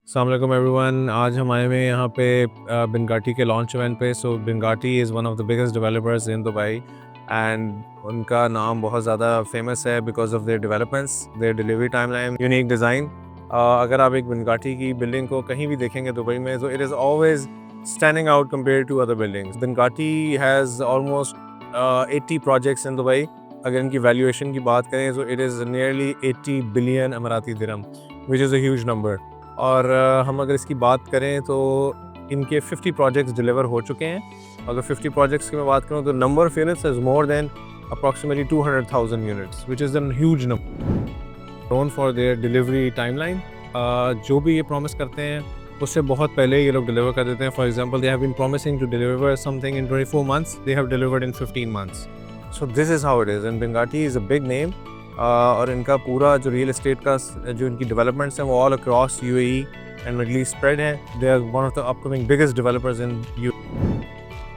अस्सलाम वालेकुम एवरीवन। आज हम आए हुए हैं यहाँ पे बिनगाटी के लॉन्च इवेंट पे। So Binghatti is one of the biggest developers in Dubai and उनका नाम बहुत ज़्यादा फेमस है because of their developments, their delivery timeline, unique design. अगर आप एक बिनगाटी की बिल्डिंग को कहीं भी देखेंगे दुबई में, तो it is always standing out compare to other buildings. Binghatti has almost 80 projects in Dubai. अगर इनकी वैल्यूएशन की बात करें तो it is nearly 80 billion Emirati dirham, which is a huge number. और हम अगर इसकी बात करें तो इनके 50 प्रोजेक्ट्स डिलीवर हो चुके हैं। अगर 50 प्रोजेक्ट्स की मैं बात करूँ तो number of units is more than approximately 200,000 units, which is an huge number. Known for their delivery timeline. जो भी ये प्रॉमिस करते हैं उससे बहुत पहले ये लोग डिलीवर कर देते हैं। For example, they have been promising to deliver something in 24 months, they have delivered in 15 months. So this is how it is, and Binghatti is a big name. और इनका पूरा जो रियल एस्टेट का जो इनकी डेवलपमेंट्स हैं वो all across UAE and Middle East spread है। They are one of the upcoming biggest developers in U.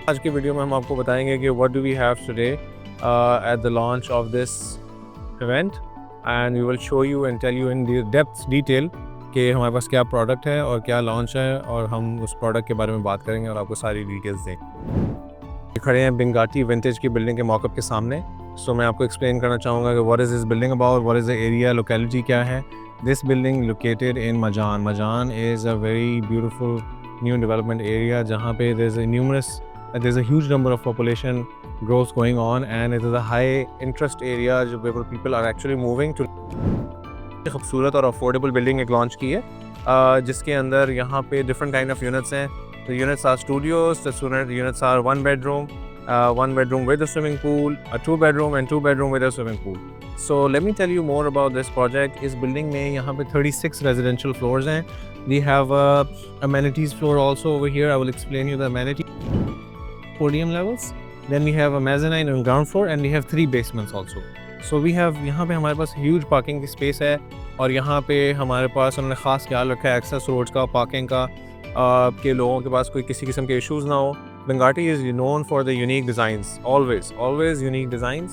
आज की वीडियो में हम आपको बताएंगे कि what do we have today at the launch of this event, and we will show you and tell you in depth detail कि हमारे पास क्या प्रोडक्ट है और क्या लॉन्च है, और हम उस प्रोडक्ट के बारे में बात करेंगे और आपको सारी डिटेल्स देंगे। खड़े हैं बिनगाटी विंटेज की बिल्डिंग के मॉकअप के सामने। सो मैं आपको एक्सप्लेन करना चाहूँगा कि what is this building about, what is the area, locality क्या है। This building located in Majan. Majan is a very beautiful new development area जहाँ पे there's a huge number of population growth going on, and it is a high interest area जो people are actually moving to। खूबसूरत और affordable building एक launch की है जिसके अंदर यहाँ पे डिफरेंट काइंड ऑफ यूनिट्स हैं। The units are studios, the units are one bedroom with a swimming pool, a two bedroom and two bedroom with a swimming pool. So let me tell you more about this project. इस building में यहाँ पे 36 residential floors हैं. We have a amenities floor also over here. I will explain you the amenity podium levels. Then we have a mezzanine on ground floor and we have 3 basements also. So we have यहाँ पे हमारे पास huge parking की space है, और यहाँ पे हमारे पास उन्होंने ख़ास ख्याल रखा है एक्सेस रोड्स का, पार्किंग का, के लोगों के पास कोई किसी किस्म के इश्यूज़ ना हो। Bengati is known for the unique designs, always unique designs.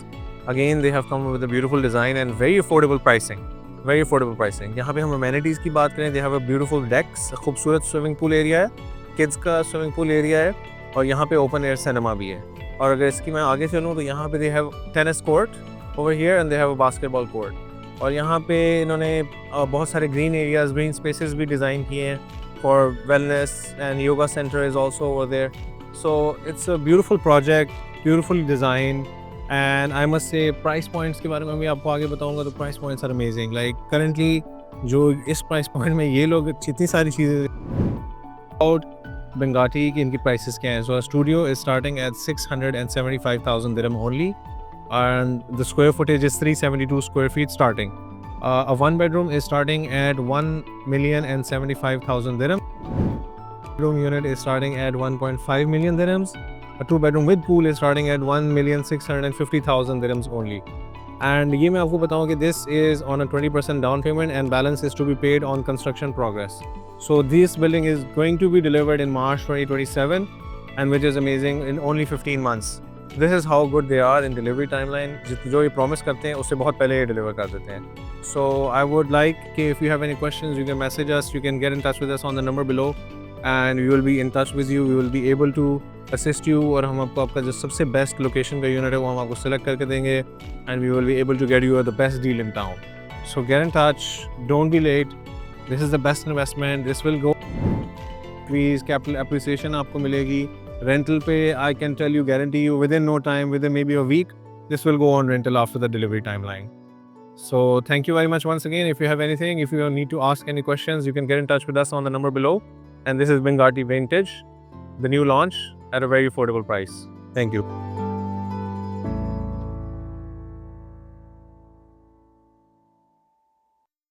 Again, they have come with a beautiful design and very affordable pricing. यहाँ पे हम amenities की बात करें, they have a beautiful decks, खूबसूरत swimming pool area है, kids का swimming pool area है, और यहाँ पे open air cinema भी है। और अगर इसकी मैं आगे चलूँ तो यहाँ पे they have tennis court over here and they have a basketball court. और यहाँ पे इन्होंने बहुत सारे green areas, green spaces भी डिज़ाइन किए हैं for wellness, and yoga center is also over there. So it's a beautiful project, beautiful design, and I must say price points के बारे में भी आपको आगे बताऊंगा। तो price points are amazing. Like currently जो इस price point में ये लोग इतनी सारी चीज़ें about Bengati की इनकी prices क्या हैं। So a studio is starting at 675,000 dirham only, and the square footage is 372 square feet starting. A one bedroom is starting at 1,075,000 dirham. Bedroom unit is starting at 1.5 million dirhams. A two bedroom with pool is starting at 1,650,000 dirhams only. And ये मैं आपको बताऊँ कि this is on a 20% down payment and balance is to be paid on construction progress. So this building is going to be delivered in March 2027, and which is amazing, in only 15 months. This is how good they are in delivery timeline. जो ये promise करते हैं उससे बहुत पहले ये deliver कर देते हैं. So I would like कि if you have any questions, you can message us, you can get in touch with us on the number below, and we will be in touch with you. We will be able to assist you, और हम आपको आपका जो सबसे best location का unit है वो हम आपको select करके देंगे, and we will be able to get you the best deal in town. So get in touch, don't be late. This is the best investment. This will go. Please, capital appreciation आपको मिलेगी। Rental पे I can tell you, guarantee you, within no time, within maybe a week, this will go on rental after the delivery timeline. So thank you very much once again. If you have anything, if you need to ask any questions, you can get in touch with us on the number below. And this is Bengati Vintage, the new launch at a very affordable price. Thank you.